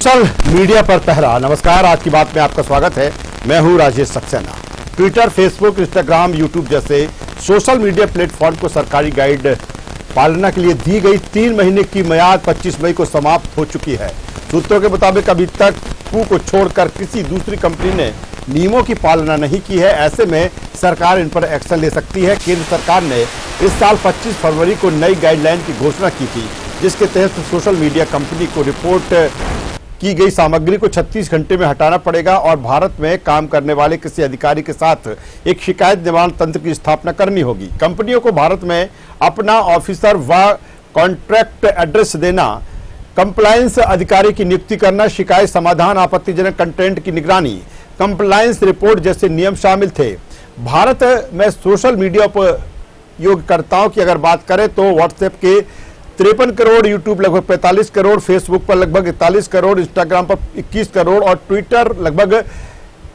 Social media पर पहरा। नमस्कार, आज की बात में आपका स्वागत है। मैं हूं Rajesh Saxena. Twitter, Facebook, Instagram, YouTube जैसे सोशल मीडिया प्लेटफॉर्म को सरकारी गाइड पालना के लिए दी गई 3 महीने की मियाद 25 मई को समाप्त हो चुकी है। सूत्रों के मुताबिक अभी तक को छोड़कर किसी दूसरी कंपनी ने नियमों की पालना नहीं की है। ऐसे में सरकार इन पर एक्शन ले सकती है। केंद्र सरकार ने इस साल 25 फरवरी को नई गाइडलाइन की घोषणा की थी, जिसके तहत सोशल मीडिया कंपनी को रिपोर्ट की गई सामग्री को 36 घंटे में हटाना पड़ेगा और भारत में काम करने वाले किसी अधिकारी के साथ एक शिकायत निवारण तंत्र की स्थापना करनी होगी। कंपनियों को भारत में अपना ऑफिसर व कॉन्ट्रैक्ट एड्रेस देना, कंप्लायंस अधिकारी की नियुक्ति करना, शिकायत समाधान, आपत्तिजनक कंटेंट की निगरानी, कंप्लायंस रिपोर्ट जैसे नियम शामिल थे। भारत में सोशल मीडिया उपयोगकर्ताओं की अगर बात करें तो व्हाट्सएप के 53 करोड़, यूट्यूब लगभग 45 करोड़, फेसबुक पर लगभग 41 करोड़, इंस्टाग्राम पर 21 करोड़ और ट्विटर लगभग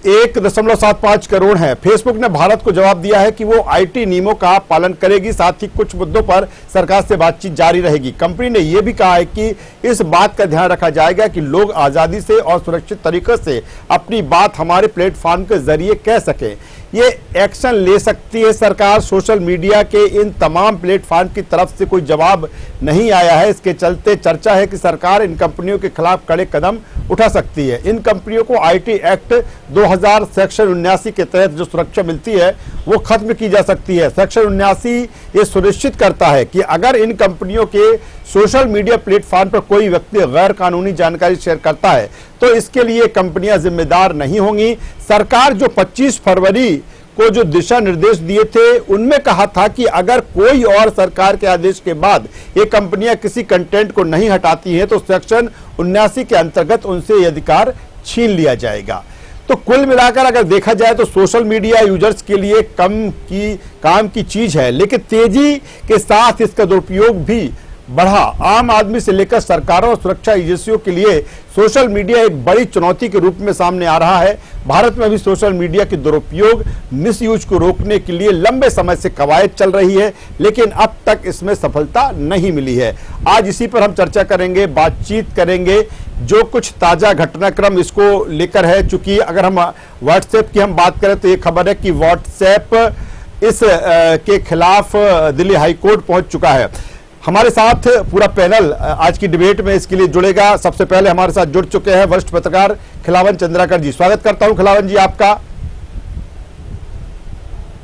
1.75 करोड़ है। फेसबुक ने भारत को जवाब दिया है कि वो आईटी नियमों का पालन करेगी, साथ ही कुछ मुद्दों पर सरकार से बातचीत जारी रहेगी। कंपनी ने यह भी कहा है कि इस बात का ध्यान रखा जाएगा कि लोग आजादी से और सुरक्षित तरीके से अपनी बात हमारे प्लेटफॉर्म के जरिए कह सकें। ये एक्शन ले सकती है सरकार। सोशल मीडिया के इन तमाम प्लेटफॉर्म की तरफ से कोई जवाब नहीं आया है। इसके चलते चर्चा है कि सरकार इन कंपनियों के खिलाफ कड़े कदम उठा सकती है। इन कंपनियों को आईटी एक्ट 2000 सेक्शन 79 के तहत जो सुरक्षा मिलती है वो खत्म की जा सकती है। सेक्शन 79 ये सुनिश्चित करता है कि अगर इन कंपनियों के सोशल मीडिया प्लेटफॉर्म पर कोई व्यक्ति गैर कानूनी जानकारी शेयर करता है तो इसके लिए कंपनियां जिम्मेदार नहीं होंगी। सरकार जो 25 फरवरी को जो दिशा निर्देश दिए थे उनमें कहा था कि अगर कोई और सरकार के आदेश के बाद ये कंपनियां किसी कंटेंट को नहीं हटाती हैं तो सेक्शन 79 के अंतर्गत उनसे ये अधिकार छीन लिया जाएगा। तो कुल मिलाकर अगर देखा जाए तो सोशल मीडिया यूजर्स के लिए काम की चीज है, लेकिन तेजी के साथ इसका दुरुपयोग भी बढ़ा। आम आदमी से लेकर सरकारों और सुरक्षा एजेंसियों के लिए सोशल मीडिया एक बड़ी चुनौती के रूप में सामने आ रहा है। भारत में भी सोशल मीडिया के दुरुपयोग, मिसयूज को रोकने के लिए लंबे समय से कवायद चल रही है, लेकिन अब तक इसमें सफलता नहीं मिली है। आज इसी पर हम चर्चा करेंगे, बातचीत करेंगे। जो कुछ ताजा घटनाक्रम इसको लेकर है, चूंकि अगर हम व्हाट्सएप की हम बात करें तो ये खबर है कि व्हाट्सएप इस के खिलाफ दिल्ली हाईकोर्ट पहुंच चुका है। हमारे साथ पूरा पैनल आज की डिबेट में इसके लिए जुड़ेगा। सबसे पहले हमारे साथ जुड़ चुके हैं वरिष्ठ पत्रकार खिलावन चंद्राकर जी। स्वागत करता हूं खिलावन जी आपका।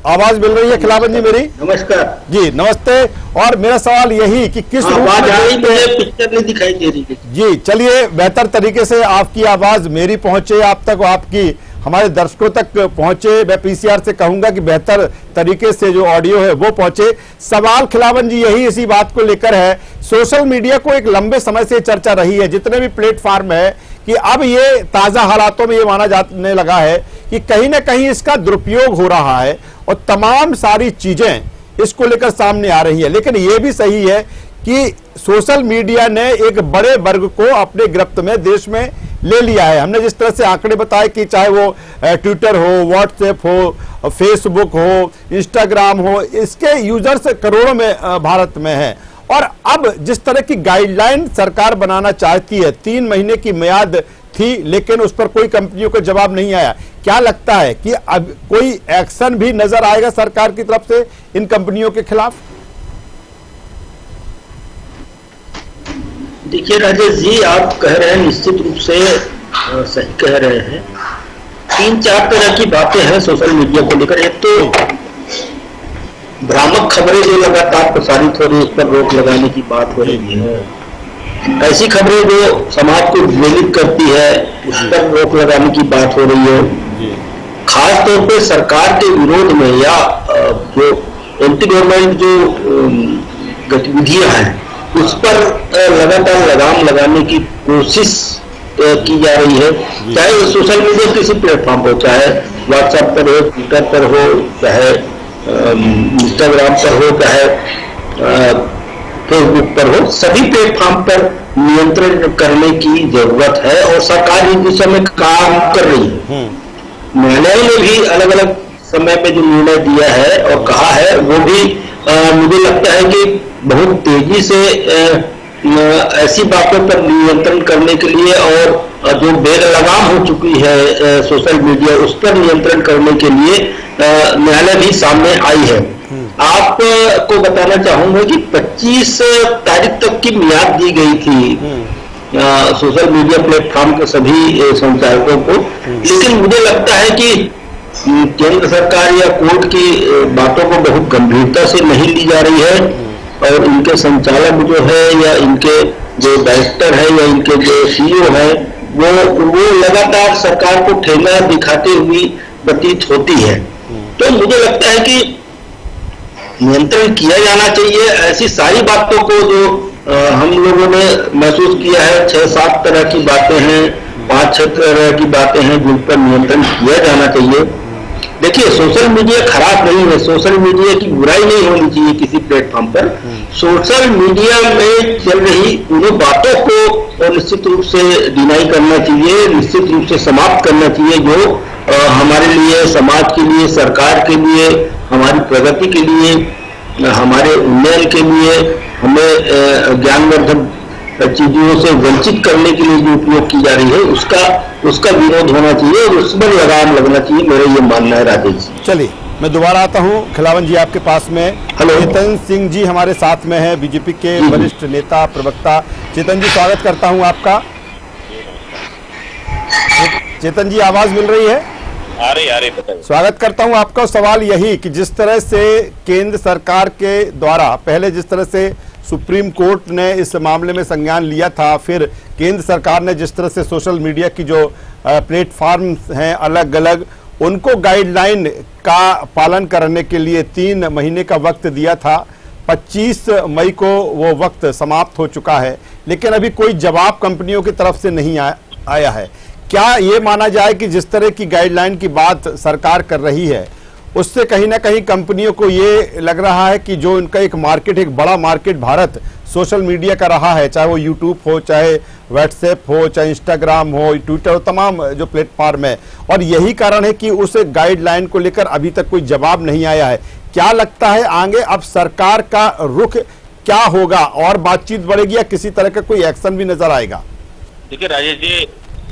आवाज मिल रही है खिलावन जी मेरी? नमस्कार जी, नमस्ते। और मेरा सवाल यही कि किस रूप में पिक्चर नहीं दिखाई दे रही है। जी, चलिए बेहतर तरीके से आपकी आवाज मेरी पहुंचे आप तक, आपकी हमारे दर्शकों तक पहुंचे। मैं पीसीआर से कहूंगा कि बेहतर तरीके से जो ऑडियो है वो पहुंचे। सवाल खिलावन जी यही इसी बात को लेकर है। सोशल मीडिया को एक लंबे समय से चर्चा रही है, जितने भी प्लेटफॉर्म है, कि अब ये ताजा हालातों में ये माना जाने लगा है कि कहीं ना कहीं इसका दुरुपयोग हो रहा है और तमाम सारी चीजें इसको लेकर सामने आ रही है। लेकिन ये भी सही है कि सोशल मीडिया ने एक बड़े वर्ग को अपने गिरफ्त में देश में ले लिया है। हमने जिस तरह से आंकड़े बताए कि चाहे वो ट्विटर हो, व्हाट्सएप हो, फेसबुक हो, इंस्टाग्राम हो, इसके यूजर्स करोड़ों में भारत में हैं। और अब जिस तरह की गाइडलाइन सरकार बनाना चाहती है, 3 महीने की मियाद थी, लेकिन उस पर कोई कंपनियों का जवाब नहीं आया। क्या लगता है कि अब कोई एक्शन भी नजर आएगा सरकार की तरफ से इन कंपनियों के खिलाफ? देखिए राजेश जी, आप कह रहे हैं निश्चित रूप से सही कह रहे हैं। 3-4 तरह की बातें हैं सोशल मीडिया को लेकर। एक तो भ्रामक खबरें जो लगातार प्रसारित हो रही है, उस पर रोक लगाने की बात हो रही है। ऐसी खबरें जो समाज को विचलित करती है, उस पर रोक लगाने की बात हो रही है। खास तौर पे सरकार के विरोध में या जो एंटी गवर्नमेंट जो गतिविधियां हैं उस पर लगातार लगाम लगाने की कोशिश की जा रही है। चाहे सोशल मीडिया किसी प्लेटफॉर्म पर, चाहे व्हाट्सएप पर हो, ट्विटर पर हो, चाहे इंस्टाग्राम पर हो, चाहे फेसबुक पर हो, सभी प्लेटफॉर्म पर नियंत्रण करने की जरूरत है और सरकार इस दिशा में काम कर रही है। न्यायालय ने भी अलग अलग समय पे जो निर्णय दिया है और कहा है, वो भी मुझे लगता है कि बहुत तेजी से ऐसी बातों पर नियंत्रण करने के लिए और जो बेलगाम हो चुकी है सोशल मीडिया, उस पर नियंत्रण करने के लिए न्यायालय भी सामने आई है। आपको बताना चाहूंगा कि 25 तारीख तक की मियाद दी गई थी सोशल मीडिया प्लेटफॉर्म के सभी संचालकों को, लेकिन मुझे लगता है कि केंद्र सरकार या कोर्ट की बातों को बहुत गंभीरता से नहीं ली जा रही है और इनके संचालक जो है या इनके जो डायरेक्टर है या इनके जो सीईओ है वो लगातार सरकार को ठेला दिखाते हुए प्रतीत होती है। तो मुझे लगता है कि नियंत्रण किया जाना चाहिए। ऐसी सारी बातों को जो हम लोगों ने महसूस किया है, 6-7 तरह की बातें हैं, 5-6 तरह की बातें हैं जिन पर नियंत्रण किया जाना चाहिए। देखिए, सोशल मीडिया खराब नहीं है, सोशल मीडिया की बुराई नहीं होनी चाहिए किसी प्लेटफॉर्म पर। सोशल मीडिया में चल रही उन बातों को निश्चित रूप से डिनाई करना चाहिए, निश्चित रूप से समाप्त करना चाहिए जो हमारे लिए, समाज के लिए, सरकार के लिए, हमारी प्रगति के लिए, हमारे उन्नयन के लिए, हमें ज्ञानवर्धक चीजों से वंचित करने के लिए जो उपयोग की जा रही है उसका विरोध होना चाहिए और उस पर लगाम लगना चाहिए, मेरा ये मानना है। राजेश जी, चलिए मैं दोबारा आता हूं खिलावन जी आपके पास में। हेलो, चेतन सिंह जी हमारे साथ में हैं, बीजेपी के वरिष्ठ नेता प्रवक्ता। चेतन जी, स्वागत करता हूं आपका। चेतन जी, आवाज मिल रही है? आ रही बताइए। स्वागत करता हूं आपका। सवाल यही कि जिस तरह से केंद्र सरकार के द्वारा पहले जिस तरह से सुप्रीम कोर्ट ने इस मामले में संज्ञान लिया था, फिर केंद्र सरकार ने जिस तरह से सोशल मीडिया की जो प्लेटफॉर्म हैं अलग अलग, उनको गाइडलाइन का पालन करने के लिए 3 महीने का वक्त दिया था। 25 मई को वो वक्त समाप्त हो चुका है, लेकिन अभी कोई जवाब कंपनियों की तरफ से नहीं आया है। क्या ये माना जाए कि जिस तरह की गाइडलाइन की बात सरकार कर रही है उससे कहीं ना कहीं कंपनियों को ये लग रहा है कि जो इनका एक मार्केट, एक बड़ा मार्केट भारत सोशल मीडिया का रहा है, चाहे वो यूट्यूब हो, चाहे व्हाट्सएप हो, चाहे इंस्टाग्राम हो, ट्विटर हो, तमाम जो प्लेटफॉर्म है, और यही कारण है कि उस गाइडलाइन को लेकर अभी तक कोई जवाब नहीं आया है। क्या लगता है आगे अब सरकार का रुख क्या होगा? और बातचीत बढ़ेगी या किसी तरह का कोई एक्शन भी नजर आएगा? देखिए राजेश जी,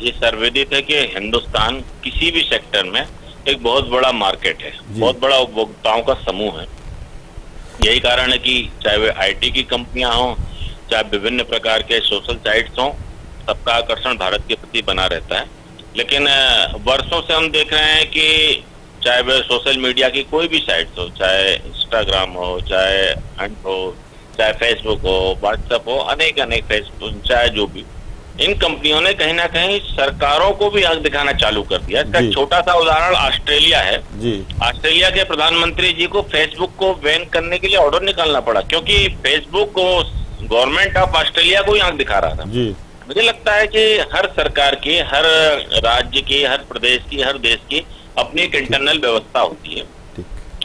ये सर्वविदित है कि हिंदुस्तान किसी भी सेक्टर में एक बहुत बड़ा मार्केट है, बहुत बड़ा उपभोक्ताओं का समूह है। यही कारण है कि चाहे वे आईटी की कंपनियां हों, चाहे विभिन्न प्रकार के सोशल साइट्स हों, सबका आकर्षण भारत के प्रति बना रहता है। लेकिन वर्षों से हम देख रहे हैं कि चाहे वे सोशल मीडिया की कोई भी साइट्स हो, चाहे इंस्टाग्राम हो, चाहे हंट हो, चाहे फेसबुक हो, व्हाट्सएप हो, अनेक फेसबुक, चाहे जो भी, इन कंपनियों ने कहीं ना कहीं सरकारों को भी आग दिखाना चालू कर दिया। इसका छोटा सा उदाहरण ऑस्ट्रेलिया है जी। ऑस्ट्रेलिया के प्रधानमंत्री जी को फेसबुक को बैन करने के लिए ऑर्डर निकालना पड़ा, क्योंकि फेसबुक को गवर्नमेंट ऑफ ऑस्ट्रेलिया को ही आग दिखा रहा था जी। मुझे लगता है कि हर सरकार की, हर राज्य की, हर प्रदेश की, हर देश की अपनी एक इंटरनल व्यवस्था होती है।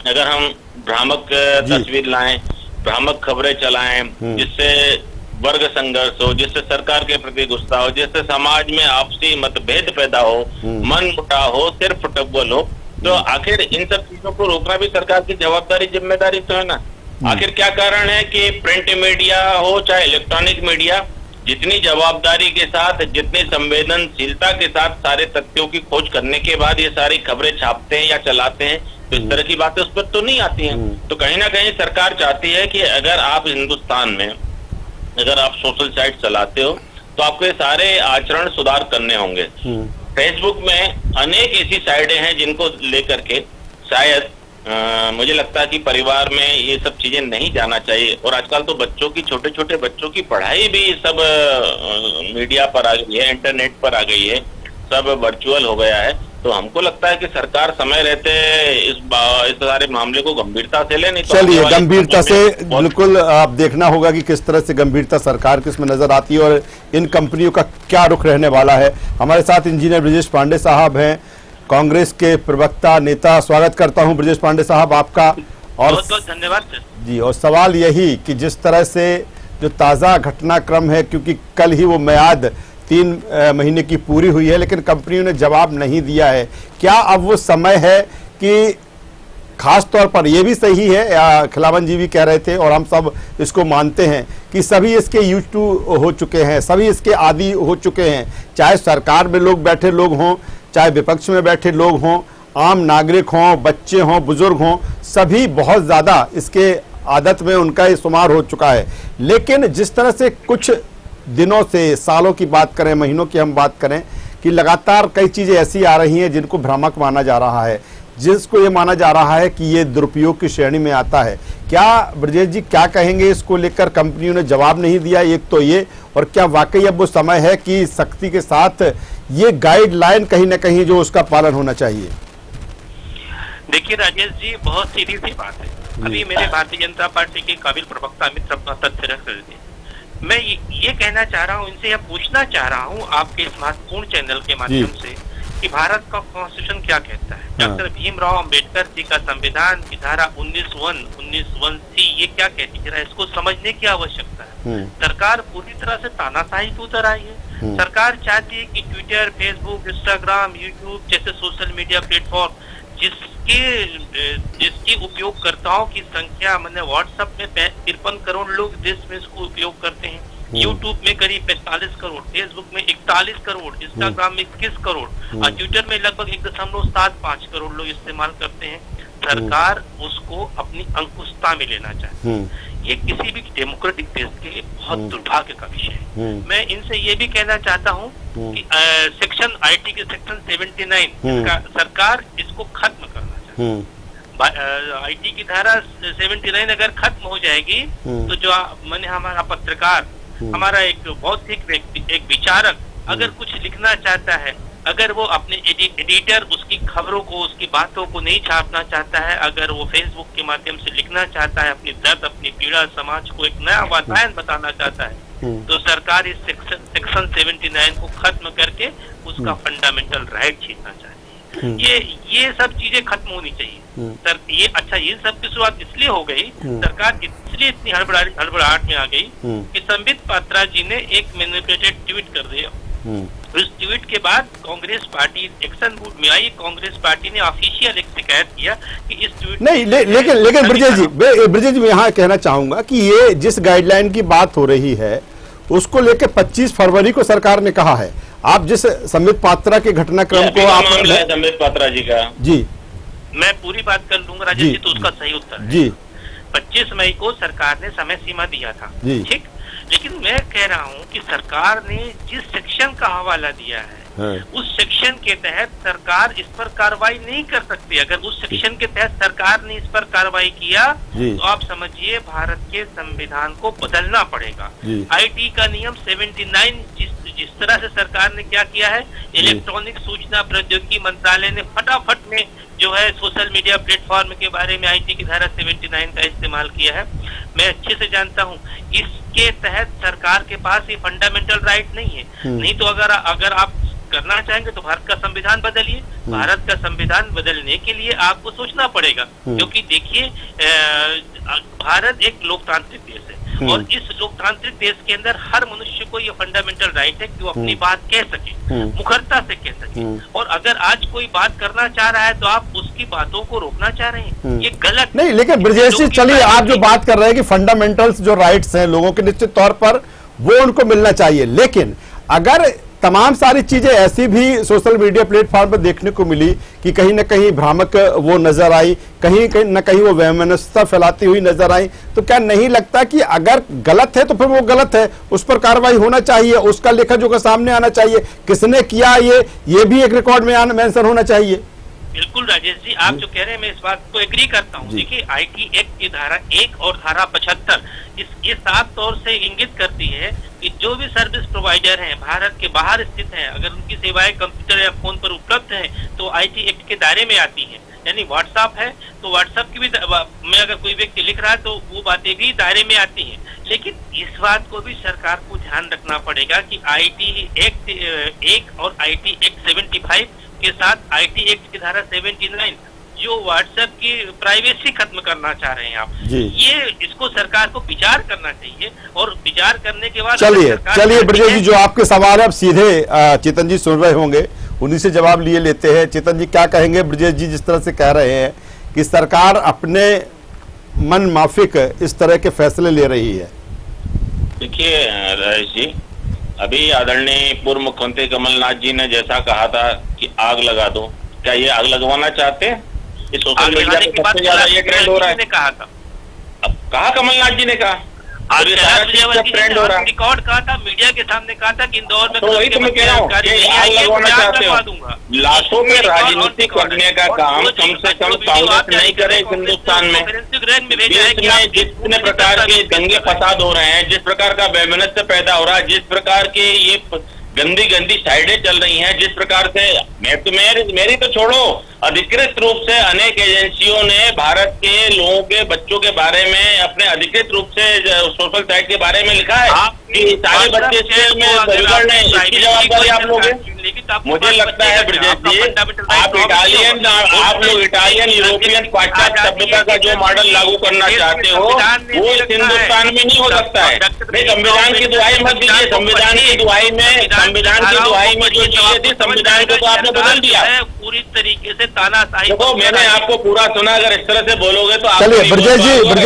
अगर हम भ्रामक तस्वीर लाएं, भ्रामक खबरें चलाएं, जिससे वर्ग संघर्ष हो, जिससे सरकार के प्रति गुस्सा हो, जिससे समाज में आपसी मतभेद पैदा हो, मन मुटाव हो, सिर फुटबॉल हो, तो आखिर इन सब चीजों को रोकना भी सरकार की जवाबदारी, जिम्मेदारी तो है ना। आखिर क्या कारण है कि प्रिंट मीडिया हो चाहे इलेक्ट्रॉनिक मीडिया, जितनी जवाबदारी के साथ, जितनी संवेदनशीलता के साथ सारे तथ्यों की खोज करने के बाद ये सारी खबरें छापते हैं या चलाते हैं, तो इस तरह की बातें उस पर तो नहीं आती हैं। तो कहीं ना कहीं सरकार चाहती है कि अगर आप हिंदुस्तान में, अगर आप सोशल साइट चलाते हो तो आपको ये सारे आचरण सुधार करने होंगे। फेसबुक में अनेक ऐसी साइटें हैं जिनको लेकर के शायद मुझे लगता है कि परिवार में ये सब चीजें नहीं जाना चाहिए। और आजकल तो बच्चों की, छोटे छोटे बच्चों की पढ़ाई भी सब मीडिया पर आ गई है, इंटरनेट पर आ गई है, सब वर्चुअल हो गया है। तो हमको लगता है कि सरकार समय रहते इस सारे मामले को गंभीरता से ले। नहीं तो चलिए, गंभीरता से बिल्कुल आप देखना होगा कि किस तरह से गंभीरता सरकार की इसमें नजर आती है और इन कंपनियों का क्या रुख रहने वाला है। हमारे साथ इंजीनियर ब्रजेश पांडे साहब हैं, कांग्रेस के प्रवक्ता नेता। स्वागत करता हूं ब्रजेश पांडे साहब आपका। और बहुत बहुत धन्यवाद जी। और सवाल यही कि जिस तरह से जो ताज़ा घटनाक्रम है, क्योंकि कल ही वो मियाद 3 महीने की पूरी हुई है, लेकिन कंपनियों ने जवाब नहीं दिया है, क्या अब वो समय है कि खास तौर पर यह भी सही है, खिलावन जी भी कह रहे थे और हम सब इसको मानते हैं कि सभी इसके यूज टू हो चुके हैं, सभी इसके आदी हो चुके हैं, चाहे सरकार में लोग बैठे लोग हों, चाहे विपक्ष में बैठे लोग हों, आम नागरिक हों, बच्चे हों, बुजुर्ग हों, सभी बहुत ज़्यादा इसके आदत में उनका ये शुमार हो चुका है। लेकिन जिस तरह से कुछ दिनों से, सालों की बात करें, महीनों की हम बात करें कि लगातार कई चीज़ें ऐसी आ रही हैं जिनको भ्रामक माना जा रहा है, जिसको ये माना जा रहा है कि ये दुरुपयोग की श्रेणी में आता है। क्या ब्रजेश जी क्या कहेंगे इसको लेकर? कंपनियों ने जवाब नहीं दिया एक तो ये, और क्या वाकई अब वो समय है कि सख्ती के साथ ये गाइडलाइन कहीं ना कहीं जो उसका पालन होना चाहिए? देखिए राजेश जी, बहुत सीधी सी बात है। अभी मेरे भारतीय जनता पार्टी के काबिल प्रवक्ता अमित अपना तथ्य रख रहे थे। मैं ये कहना चाह रहा हूँ, इनसे यह पूछना चाह रहा हूँ आपके इस महत्वपूर्ण चैनल के माध्यम से कि भारत का कॉन्स्टिट्यूशन क्या कहता है। डॉक्टर भीमराव अंबेडकर जी का संविधान की धारा 19(1) ये क्या कहती है, जरा इसको समझने की आवश्यकता है। सरकार पूरी तरह से तानाशाही पे उतर आई है। सरकार चाहती है कि ट्विटर, फेसबुक, इंस्टाग्राम, यूट्यूब जैसे सोशल मीडिया प्लेटफॉर्म जिसकी उपयोगकर्ताओं की संख्या, मैंने व्हाट्सएप में 53 करोड़ लोग देश में इसको उपयोग करते हैं, यूट्यूब में करीब 45 करोड़, फेसबुक में 41 करोड़, इंस्टाग्राम में 21 करोड़ और ट्विटर में लगभग 1.75 करोड़ लोग इस्तेमाल करते हैं। सरकार उसको अपनी अंकुशता में लेना चाहती है। ये किसी भी डेमोक्रेटिक देश के लिए बहुत दुर्भाग्य का विषय है। मैं इनसे ये भी कहना चाहता हूँ कि सेक्शन आईटी के सेक्शन 79 का सरकार इसको खत्म करना चाहती है। आईटी की धारा 79 अगर खत्म हो जाएगी तो जो मैंने हमारा पत्रकार, हमारा एक बौद्धिक व्यक्ति, एक विचारक अगर कुछ लिखना चाहता है, अगर वो अपने एडिटर उसकी खबरों को, उसकी बातों को नहीं छापना चाहता है, अगर वो फेसबुक के माध्यम से लिखना चाहता है, अपनी दर्द, अपनी पीड़ा, समाज को एक नया वातावरण बताना चाहता है, तो सरकार इस सेक्शन 79 को खत्म करके उसका फंडामेंटल राइट छीनना चाहती है। ये सब चीजें खत्म होनी चाहिए। सर ये अच्छा, ये सब की शुरुआत इसलिए हो गई, सरकार इसलिए इतनी हड़बड़ाहट में आ गई कि संबित पात्रा जी ने एक मैनिपुलेटेड ट्वीट कर दिया। उस ट्वीट के बाद कांग्रेस पार्टी एक्शन मूड में आई। कांग्रेस पार्टी ने ऑफिशियल एक शिकायत किया कि इस ट्वीट नहीं लेकिन ब्रजेश जी मैं यहाँ कहना चाहूंगा कि ये जिस गाइडलाइन की बात हो रही है उसको लेकर 25 फरवरी को सरकार ने कहा है। आप जिस संबित पात्रा के घटनाक्रम को आप संबित पात्रा जी का जी मैं पूरी बात कर लूंगा राजेश जी, तो उसका सही उत्तर है जी 25 मई को सरकार ने समय सीमा दिया था, ठीक। लेकिन मैं कह रहा हूं कि सरकार ने जिस सेक्शन का हवाला दिया है उस सेक्शन के तहत सरकार इस पर कार्रवाई नहीं कर सकती। अगर उस सेक्शन के तहत सरकार ने इस पर कार्रवाई किया तो आप समझिए भारत के संविधान को बदलना पड़ेगा। आईटी का नियम 79 जिस तरह से सरकार ने क्या किया है, इलेक्ट्रॉनिक सूचना प्रौद्योगिकी मंत्रालय ने फटाफट में जो है सोशल मीडिया प्लेटफॉर्म के बारे में आईटी की धारा 79 का इस्तेमाल किया है। मैं अच्छे से जानता हूं इसके तहत सरकार के पास ये फंडामेंटल राइट नहीं है। नहीं तो अगर आप करना चाहेंगे तो भारत का संविधान बदलिए। भारत का संविधान बदलने के लिए आपको सोचना पड़ेगा, क्योंकि देखिए भारत एक लोकतांत्रिक देश है और इस लोकतांत्रिक देश के अंदर हर मनुष्य को ये फंडामेंटल राइट है कि वो अपनी बात कह सके, मुखरता से कह सके। और अगर आज कोई बात करना चाह रहा है तो आप उसकी बातों को रोकना चाह रहे हैं, ये गलत नहीं। लेकिन ब्रजेश जी चलिए, आप जो बात कर रहे हैं कि फंडामेंटल्स जो राइट्स हैं लोगों के, निश्चित तौर पर वो उनको मिलना चाहिए, लेकिन अगर तमाम सारी चीजें ऐसी भी सोशल मीडिया प्लेटफॉर्म पर देखने को मिली कि कहीं ना कहीं भ्रामक वो नजर आई, कहीं न कहीं वो वैमनस्यता फैलाती हुई नजर आई, तो क्या नहीं लगता कि अगर गलत है तो फिर वो गलत है, उस पर कार्रवाई होना चाहिए, उसका लेखा जोखा सामने आना चाहिए, किसने किया ये भी एक रिकॉर्ड में मेंशन होना चाहिए। बिल्कुल राजेश जी, आप जो कह रहे हैं मैं इस बात को एग्री करता हूँ। देखिए आईटी एक्ट की धारा 1 और धारा 75 ये साफ तौर से इंगित करती है कि जो भी सर्विस प्रोवाइडर हैं भारत के बाहर स्थित हैं, अगर उनकी सेवाएं कंप्यूटर या फोन पर उपलब्ध हैं तो आईटी एक्ट के दायरे में आती हैं। यानी व्हाट्सएप है तो व्हाट्सएप की भी में अगर कोई व्यक्ति लिख रहा है तो वो बातें भी दायरे में आती हैं। लेकिन इस बात को भी सरकार को ध्यान रखना पड़ेगा कि आईटी एक्ट 1 और आईटी एक्ट 75 के साथ आईटी एक्ट की धारा 79 जो व्हाट्सएप की प्राइवेसी खत्म करना चाह रहे हैं आप, ये इसको सरकार को विचार करना चाहिए। और विचार करने के बाद चलिए ब्रजेश जी, जो आपके सवाल है अब सीधे चेतन जी सुन रहे होंगे, उन्हीं से जवाब लिए लेते हैं। चेतन जी क्या कहेंगे? ब्रजेश जी जिस तरह से कह रहे हैं कि सरकार अपने मन माफिक इस तरह के फैसले ले रही है? देखिए राजेश जी, अभी आदरणीय पूर्व मुख्यमंत्री कमलनाथ जी ने जैसा कहा था कि आग लगा दो, क्या ये आग लगवाना चाहते हैं? ये सोशल मीडिया पे सबसे ज्यादा ये ट्रेंड हो रहा है। कहा था, अब कहा कमलनाथ जी ने कहा, और ये सारा चीज का ट्रेंड हो रहा है। रिकॉर्ड कहा था, मीडिया के सामने कहा था कि इंदौर में तो वही तो मैं कह रहा हूँ कि आग लगवाना चाहते हो। लाशों में राजनीति करने का काम कम से कम कांग्रेस नहीं करे इस हिंदुस्तान में। देश में जितने प्रकार के दंगे फसाद हो रहे हैं, जिस प्रकार का वैमनस्य पैदा हो रहा है, जिस प्रकार के ये गंदी गंदी साइडें चल रही हैं, जिस प्रकार से मेरी तो छोड़ो, अधिकृत रूप से अनेक एजेंसियों ने भारत के लोगों के बच्चों के बारे में अपने अधिकृत रूप से सोशल साइट के बारे में लिखा है कि सारे बच्चे में बिगड़ने, इसकी जवाबदारी आप लोग हैं। मुझे लगता है ब्रजेश जी, आप लोग इटालियन यूरोपियन पाश्चात्य सभ्यता का जो मॉडल लागू करना चाहते हो वो इस हिंदुस्तान में नहीं हो सकता है। नहीं, संविधान की दुहाई मत दीजिए। संविधान की दुहाई में जो चीजें थी, संविधान को तो आपने बदल दिया पूरी तरीके से तानाशाही। देखो, मैंने आपको पूरा सुना, अगर इस तरह से बोलोगे तो चलिए ब्रजेश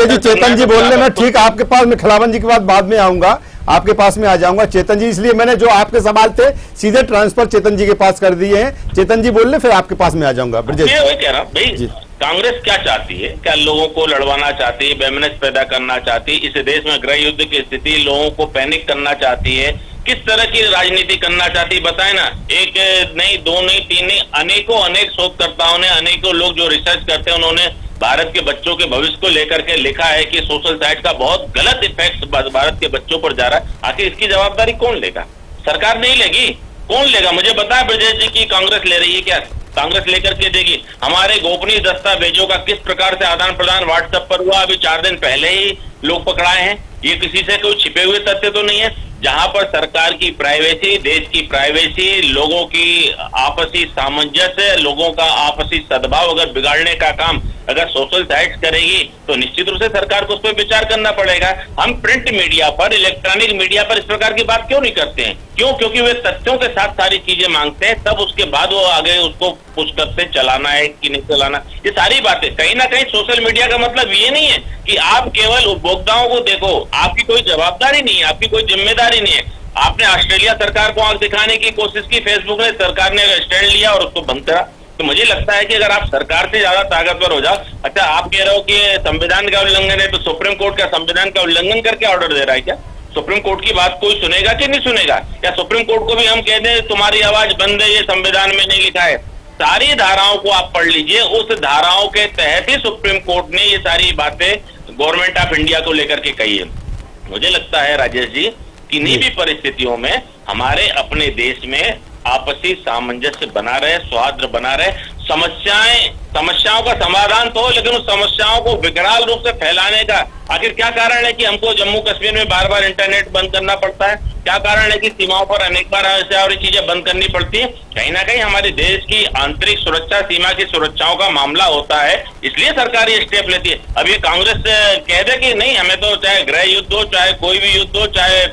जी, चेतन जी बोलने में ठीक, आपके पास में खिलावन जी के बाद में आऊंगा, आपके पास में आ जाऊंगा चेतन जी, इसलिए मैंने जो आपके सवाल थे सीधे ट्रांसफर चेतन जी के पास कर दिए हैं। चेतन जी बोल ले, फिर आपके पास में आ जाऊंगा। ब्रजेश जी, वही कह रहा हूं भाई, कांग्रेस क्या चाहती है? क्या लोगों को लड़वाना चाहती है, वैमनस्य पैदा करना चाहती है, इस देश में गृह युद्ध की स्थिति, लोगों को पैनिक करना चाहती है, किस तरह की राजनीति करना चाहती है बताए ना। एक नहीं, दो नहीं, तीन नहीं, अनेक शोधकर्ताओं ने, अनेकों लोग जो रिसर्च करते हैं, उन्होंने भारत के बच्चों के भविष्य को लेकर के लिखा है कि सोशल साइट का बहुत गलत इफेक्ट भारत के बच्चों पर जा रहा है। आखिर इसकी जवाबदारी कौन लेगा? सरकार नहीं लेगी, कौन लेगा? मुझे बताया ब्रजेश जी की कांग्रेस ले रही है क्या? कांग्रेस लेकर के देगी? हमारे गोपनीय दस्तावेजों का किस प्रकार से आदान प्रदान व्हाट्सएप पर हुआ, अभी 4 दिन पहले ही लोग पकड़ाए हैं। ये किसी से कोई छिपे हुए तथ्य तो नहीं है। जहां पर सरकार की प्राइवेसी, देश की प्राइवेसी, लोगों की आपसी सामंजस्य, लोगों का आपसी सद्भाव अगर बिगाड़ने का काम अगर सोशल साइट्स करेगी तो निश्चित रूप से सरकार को उस पर विचार करना पड़ेगा। हम प्रिंट मीडिया पर, इलेक्ट्रॉनिक मीडिया पर इस प्रकार की बात क्यों नहीं करते हैं? क्यों? क्योंकि वे तथ्यों के साथ सारी चीजें मांगते हैं, तब उसके बाद वो आगे उसको पुश करते चलाना है कि नहीं चलाना। ये सारी बातें कहीं ना कहीं सोशल मीडिया का मतलब ये नहीं है कि आप केवल उपभोक्ताओं को देखो, आपकी कोई जवाबदारी नहीं है, आपकी कोई जिम्मेदारी नहीं है। आपने ऑस्ट्रेलिया सरकार को आंख दिखाने की कोशिश की, फेसबुक ने, सरकार ने स्टैंड लिया और उसको बंद करा। तो मुझे लगता है कि अगर आप सरकार से ज्यादा ताकतवर हो जाओ, अच्छा आप कह रहे हो कि संविधान का उल्लंघन है, तो सुप्रीम कोर्ट का संविधान का उल्लंघन करके ऑर्डर दे रहा है क्या? सुप्रीम कोर्ट की बात कोई सुनेगा कि नहीं सुनेगा? या सुप्रीम कोर्ट को भी हम कह दें तुम्हारी आवाज बंद है, ये संविधान में नहीं लिखा है? सारी धाराओं को आप पढ़ लीजिए, उस धाराओं के तहत ही सुप्रीम कोर्ट ने ये सारी बातें गवर्नमेंट ऑफ इंडिया को लेकर के कही है। मुझे लगता है राजेश जी, किन्हीं भी परिस्थितियों में हमारे अपने देश में आपसी सामंजस्य बना रहे, सौहार्द बना रहे। समस्याओं का समाधान तो हो, लेकिन उस समस्याओं को विकराल रूप से फैलाने का आखिर क्या कारण है कि हमको जम्मू कश्मीर में बार बार इंटरनेट बंद करना पड़ता है? क्या कारण है कि सीमाओं पर अनेक बार ऐसे और चीजें बंद करनी पड़ती है? कहीं ना कहीं हमारे देश की आंतरिक सुरक्षा, सीमा की सुरक्षाओं का मामला होता है, इसलिए सरकार ये स्टेप लेती है। अब ये कांग्रेस कह दे कि नहीं, हमें तो चाहे गृह युद्ध हो, चाहे कोई भी युद्ध हो, चाहे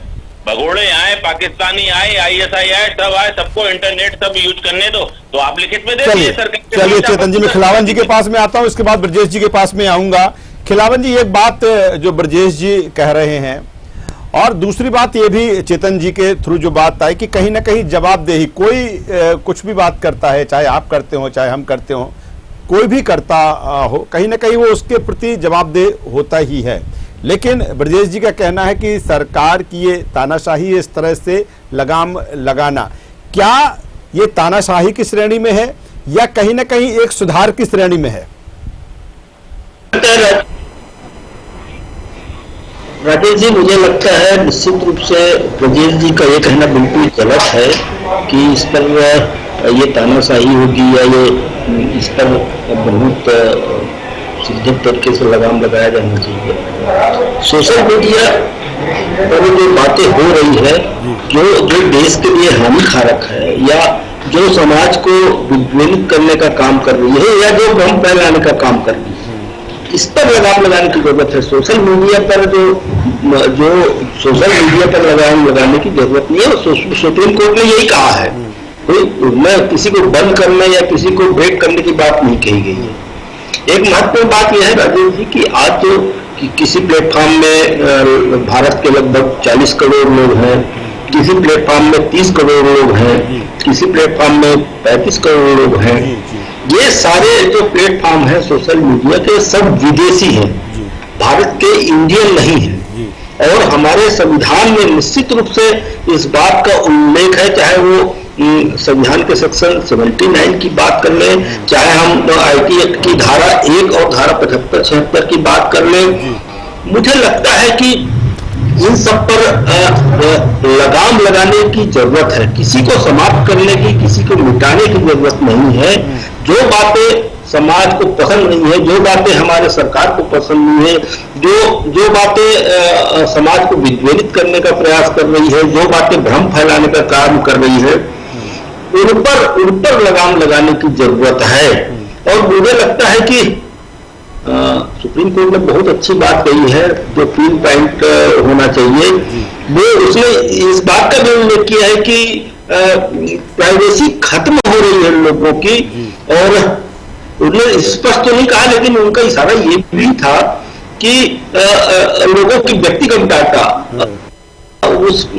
भगोड़े आए, पाकिस्तानी आए, ISI आए, सब आए, सबको इंटरनेट सब यूज करने दो, तो आप लिखित में दे दीजिए सरकार। चलिए चेतन जी, मैं खिलावन जी के पास में आता हूं, इसके बाद ब्रजेश जी के पास में आऊंगा। खिलावन जी, एक बात जो ब्रजेश जी कह रहे हैं, और दूसरी बात ये भी चेतन जी के थ्रू जो बात आई कि कहीं ना कहीं जवाबदेही, कोई कुछ भी बात करता है, चाहे आप करते हो चाहे हम करते हो, कोई भी करता हो, कहीं ना कहीं वो उसके प्रति जवाबदेह होता ही है। लेकिन ब्रजेश जी का कहना है कि सरकार की ये तानाशाही, इस तरह से लगाम लगाना, क्या ये तानाशाही की श्रेणी में है या कहीं ना कहीं एक सुधार की श्रेणी में है? राकेश जी, मुझे लगता है निश्चित रूप से ब्रजेश जी का ये कहना बिल्कुल गलत है कि इस पर ये तानाशाही होगी या ये इस पर बहुत सीधे तरीके से लगाम लगाया जाना चाहिए। सोशल मीडिया पर जो बातें हो रही है, जो देश के लिए हानिकारक है या जो समाज को विद्वेलित करने का काम कर रही है या जो भ्रम फैलाने का काम कर रही है, इस पर लगाम लगाने की जरूरत है। सोशल मीडिया पर जो सोशल मीडिया पर लगाम लगाने की जरूरत नहीं है। सुप्रीम कोर्ट ने यही कहा है, मैं किसी को बंद करने या किसी को ब्रेक करने की बात नहीं कही गई है। एक महत्वपूर्ण बात यह है राजेश जी कि आज जो किसी प्लेटफॉर्म में भारत के लगभग 40 करोड़ लोग हैं, किसी प्लेटफॉर्म में 30 करोड़ लोग हैं, किसी प्लेटफॉर्म में 35 करोड़ लोग हैं। ये सारे जो प्लेटफॉर्म हैं सोशल मीडिया के सब विदेशी हैं, भारत के इंडियन नहीं है। और हमारे संविधान में निश्चित रूप से इस बात का उल्लेख है, चाहे वो संविधान के सेक्शन 79 की बात कर लें, चाहे हम IT एक्ट की धारा 1 और धारा 75-76 की बात कर लें। मुझे लगता है कि इन सब पर लगाम लगाने की जरूरत है, किसी को समाप्त करने की, किसी को मिटाने की जरूरत नहीं है। जो बातें समाज को पसंद नहीं है, जो बातें हमारे सरकार को पसंद नहीं है, जो बातें समाज को विद्वेषित करने का प्रयास कर रही है, जो बातें भ्रम फैलाने का काम कर रही है, उन पर लगाम लगाने की जरूरत है। और मुझे लगता है कि सुप्रीम कोर्ट ने बहुत अच्छी बात कही है, जो 3 पॉइंट होना चाहिए, वो उसने इस बात का भी उल्लेख किया है कि प्राइवेसी खत्म हो रही है लोगों की। और उन्होंने स्पष्ट तो नहीं कहा, लेकिन उनका इशारा ये भी था कि लोगों की व्यक्तिगत डाटा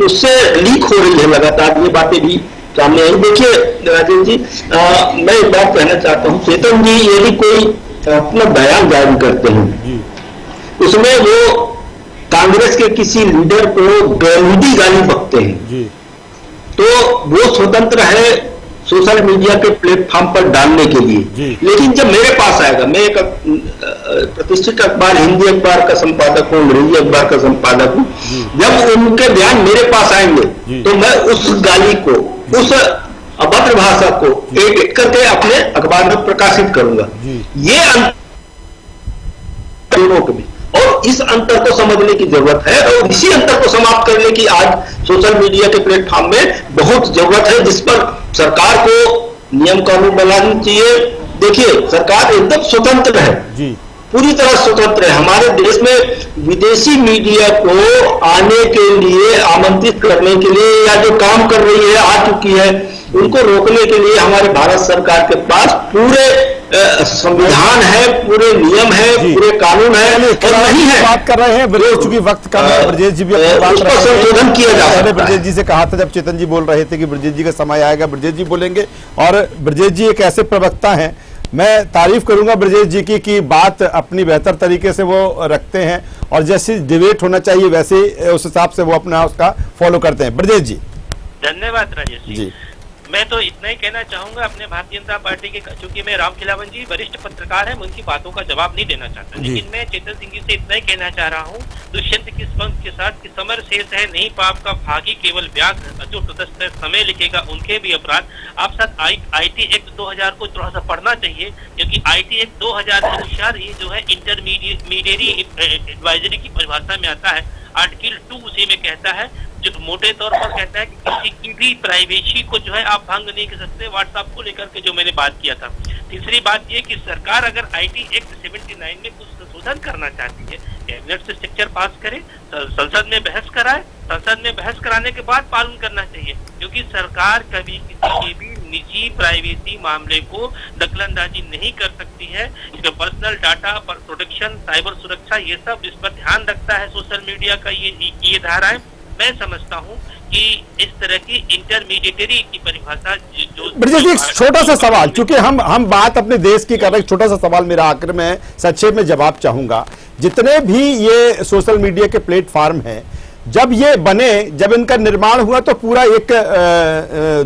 उससे लीक हो रही है लगातार, ये बातें भी सामने आई। देखिए राजेश जी, मैं एक बात कहना चाहता हूँ, चेतन जी यदि कोई अपना बयान जारी करते हैं, उसमें वो कांग्रेस के किसी लीडर को बेहूदी गाली बकते हैं, तो वो स्वतंत्र है सोशल मीडिया के प्लेटफॉर्म पर डालने के लिए। लेकिन जब मेरे पास आएगा, मैं एक प्रतिष्ठित अखबार, हिंदी अखबार का संपादक हूँ, अंग्रेजी अखबार का संपादक हूँ, जब उनके बयान मेरे पास आएंगे तो मैं उस गाली को, उस अभद्र भाषा को एडिट करके अपने अखबार में प्रकाशित करूंगा। ये अंतर भी, और इस अंतर को समझने की जरूरत है, और इसी अंतर को समाप्त करने की आज सोशल मीडिया के प्लेटफॉर्म में बहुत जरूरत है, जिस पर सरकार को नियम कानून बनाना चाहिए। देखिए सरकार एकदम स्वतंत्र है, पूरी तरह स्वतंत्र है। हमारे देश में विदेशी मीडिया को आने के लिए, आमंत्रित करने के लिए, या जो काम कर रही है, आ चुकी है, उनको रोकने के लिए हमारे भारत सरकार के पास पूरे संविधान है, पूरे नियम है, पूरे कानून है, और नहीं है। बात कर रहे हैं ब्रजेश, चूंकि वक्त कम है, ब्रजेश जी भी अपनी बात उस पर संशोधन किया जा सकता है। ब्रजेश जी से कहा था जब चेतन जी बोल रहे थे कि ब्रजेश जी का समय आएगा, ब्रजेश जी बोलेंगे। और ब्रजेश जी एक ऐसे प्रवक्ता हैं, मैं तारीफ करूंगा ब्रजेश जी की कि बात अपनी बेहतर तरीके से वो रखते हैं, और जैसे डिबेट होना चाहिए वैसे उस हिसाब से वो अपना उसका फॉलो करते हैं। ब्रजेश जी। धन्यवाद राजेश जी। मैं तो इतना ही कहना चाहूंगा अपने भारतीय जनता पार्टी के, चूंकि मैं राम खिलावन जी वरिष्ठ पत्रकार हैं, मैं उनकी बातों का जवाब नहीं देना चाहता, लेकिन मैं चेतन सिंह जी से इतना ही कहना चाह रहा हूँ, दुष्यंत किस पंख के साथ कि समर शेष है नहीं पाप का भागी केवल व्याघ्र, जो तटस्थ समय लिखेगा उनके भी अपराध। आप साथ IT एक्ट 2000 को थोड़ा सा पढ़ना चाहिए, क्योंकि IT एक्ट 2000 के अनुसार ये जो है इंटरमीडिएटरी एडवाइजरी की परिभाषा में आता है। आर्टिकल 2 उसी में कहता है, जो मोटे तौर पर कहता है कि किसी की भी प्राइवेसी को जो है आप भंग नहीं कर सकते, व्हाट्सएप को लेकर के जो मैंने बात किया था। तीसरी बात ये कि सरकार अगर IT एक्ट 79 में कुछ संशोधन करना चाहती है, कैबिनेट से स्ट्रक्चर पास करे, संसद में बहस कराए, संसद में बहस कराने के बाद पालन करना चाहिए, क्योंकि सरकार कभी किसी के भी निजी प्राइवेसी मामले को दखलंदाजी नहीं कर सकती है। इसमें पर्सनल डाटा पर प्रोटेक्शन, साइबर सुरक्षा, ये सब इस पर ध्यान रखता है सोशल मीडिया का ये धाराएं। मैं समझता हूं कि इस तरह की इंटरमीडिएटरी की परिभाषा जो ब्रजेश जी, एक छोटा सा सवाल, चूंकि हम बात अपने देश की कर रहे हैं, छोटा सा सवाल मेरा आखिर में संक्षेप में जवाब चाहूंगा। जितने भी ये सोशल मीडिया के प्लेटफॉर्म हैं, जब ये बने, जब इनका निर्माण हुआ तो पूरा एक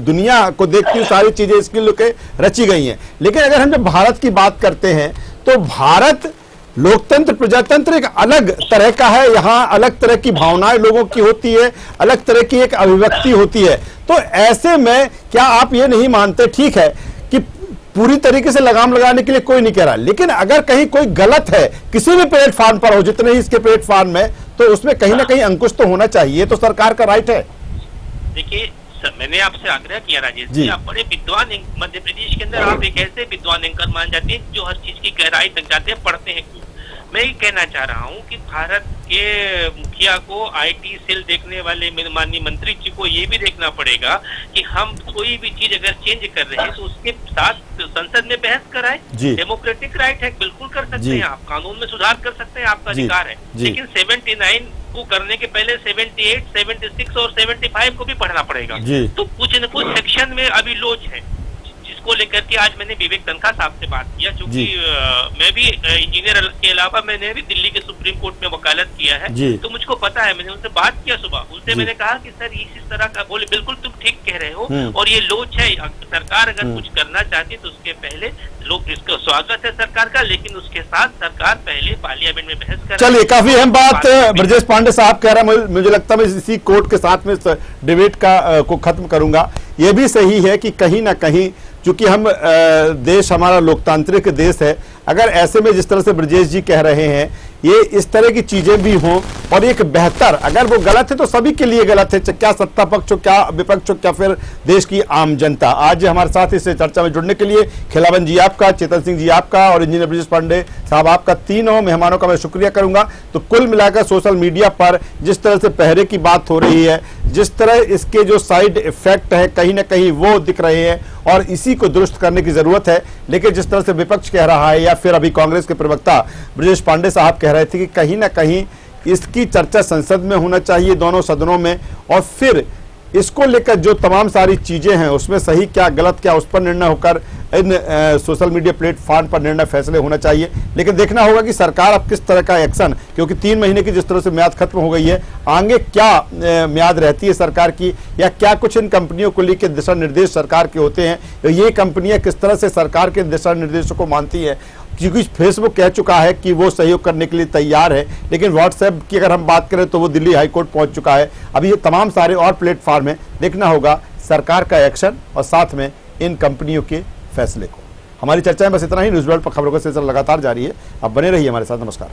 दुनिया को देखती हुई सारी चीजें इसके लिए रची गई हैं। लेकिन अगर हम जब भारत की बात करते हैं तो भारत लोकतंत्र, प्रजातंत्र एक अलग तरह का है। यहाँ अलग तरह की भावनाएं लोगों की होती है, अलग तरह की एक अभिव्यक्ति होती है। तो ऐसे में क्या आप ये नहीं मानते, ठीक है कि पूरी तरीके से लगाम लगाने के लिए कोई नहीं कह रहा, लेकिन अगर कहीं कोई गलत है किसी भी प्लेटफॉर्म पर हो, जितने ही इसके प्लेटफॉर्म में, तो उसमें कहीं ना कहीं अंकुश तो होना चाहिए, तो सरकार का राइट है। देखिए मैंने आपसे आग्रह किया राजेश जी, आप बड़े विद्वान, मध्य प्रदेश के अंदर आप एक ऐसे विद्वान एंकर मान जाते हैं जो हर चीज की गहराई तक जाते हैं, पढ़ते हैं। मैं ये कहना चाह रहा हूँ कि भारत के मुखिया को आईटी सेल देखने वाले माननीय मंत्री जी को ये भी देखना पड़ेगा कि हम कोई भी चीज अगर चेंज कर रहे हैं तो उसके साथ संसद में बहस कराए। डेमोक्रेटिक राइट है, बिल्कुल कर सकते हैं आप, कानून में सुधार कर सकते हैं, आपका अधिकार है। लेकिन 79 को करने के पहले 78, 76 और 75 को भी पढ़ना पड़ेगा। तो कुछ न कुछ सेक्शन में अभी लोच है, को लेकर के आज मैंने विवेक तनखा साहब से बात किया, जो कि मैं भी इंजीनियर के अलावा मैंने भी दिल्ली के सुप्रीम कोर्ट में वकालत किया है, तो मुझको पता है। मैंने उनसे बात किया सुबह, उनसे मैंने कहा कि सर इस तरह का बोले, बिल्कुल तुम ठीक कह रहे हो और ये लोच है। सरकार अगर कुछ करना चाहती तो उसके पहले लोग, इसका स्वागत है सरकार का, लेकिन उसके साथ सरकार पहले पार्लियामेंट में बहस कर। चलिए, काफी अहम बात ब्रजेश पांडे साहब कह रहा है, मुझे लगता है मैं इसी कोर्ट के साथ में डिबेट को खत्म करूंगा। यह भी सही है कि कहीं ना कहीं चूंकि हम देश हमारा लोकतांत्रिक देश है, अगर ऐसे में जिस तरह से ब्रजेश जी कह रहे हैं ये इस तरह की चीजें भी हों और एक बेहतर, अगर वो गलत है तो सभी के लिए गलत है, क्या सत्ता पक्ष हो, क्या विपक्ष हो, क्या फिर देश की आम जनता। आज हमारे साथ इस चर्चा में जुड़ने के लिए खिलावन जी आपका, चेतन सिंह जी आपका और इंजीनियर ब्रजेश पांडे साहब आपका, तीनों मेहमानों का मैं शुक्रिया करूंगा। तो कुल मिलाकर सोशल मीडिया पर जिस तरह से पहरे की बात हो रही है, जिस तरह इसके जो साइड इफेक्ट है कहीं ना कहीं वो दिख रहे हैं और इसी को दुरुस्त करने की जरूरत है। लेकिन जिस तरह से विपक्ष कह रहा है या फिर अभी कांग्रेस के प्रवक्ता ब्रजेश पांडे साहब कह रहे थे कि कहीं ना कहीं इसकी चर्चा संसद में होना चाहिए, दोनों सदनों में, और फिर इसको लेकर जो तमाम सारी चीजें हैं उसमें सही क्या गलत क्या उस पर निर्णय होकर इन सोशल मीडिया प्लेटफॉर्म पर निर्णय फैसले होना चाहिए। लेकिन देखना होगा कि सरकार अब किस तरह का एक्शन, क्योंकि 3 महीने की जिस तरह से म्याद खत्म हो गई है, आगे क्या म्याद रहती है सरकार की, या क्या कुछ इन कंपनियों को लेकर दिशा निर्देश सरकार के होते हैं, तो ये कंपनियां किस तरह से सरकार के दिशा निर्देशों को मानती है। क्योंकि फेसबुक कह चुका है कि वो सहयोग करने के लिए तैयार है, लेकिन व्हाट्सएप की अगर हम बात करें तो वो दिल्ली हाईकोर्ट पहुंच चुका है। अभी ये तमाम सारे और प्लेटफॉर्म है, देखना होगा सरकार का एक्शन और साथ में इन कंपनियों के फैसले को। हमारी चर्चा में बस इतना ही। न्यूज़ वर्ल्ड पर खबरों का सिलसिला लगातार जारी है, अब बने रहिए हमारे साथ। नमस्कार।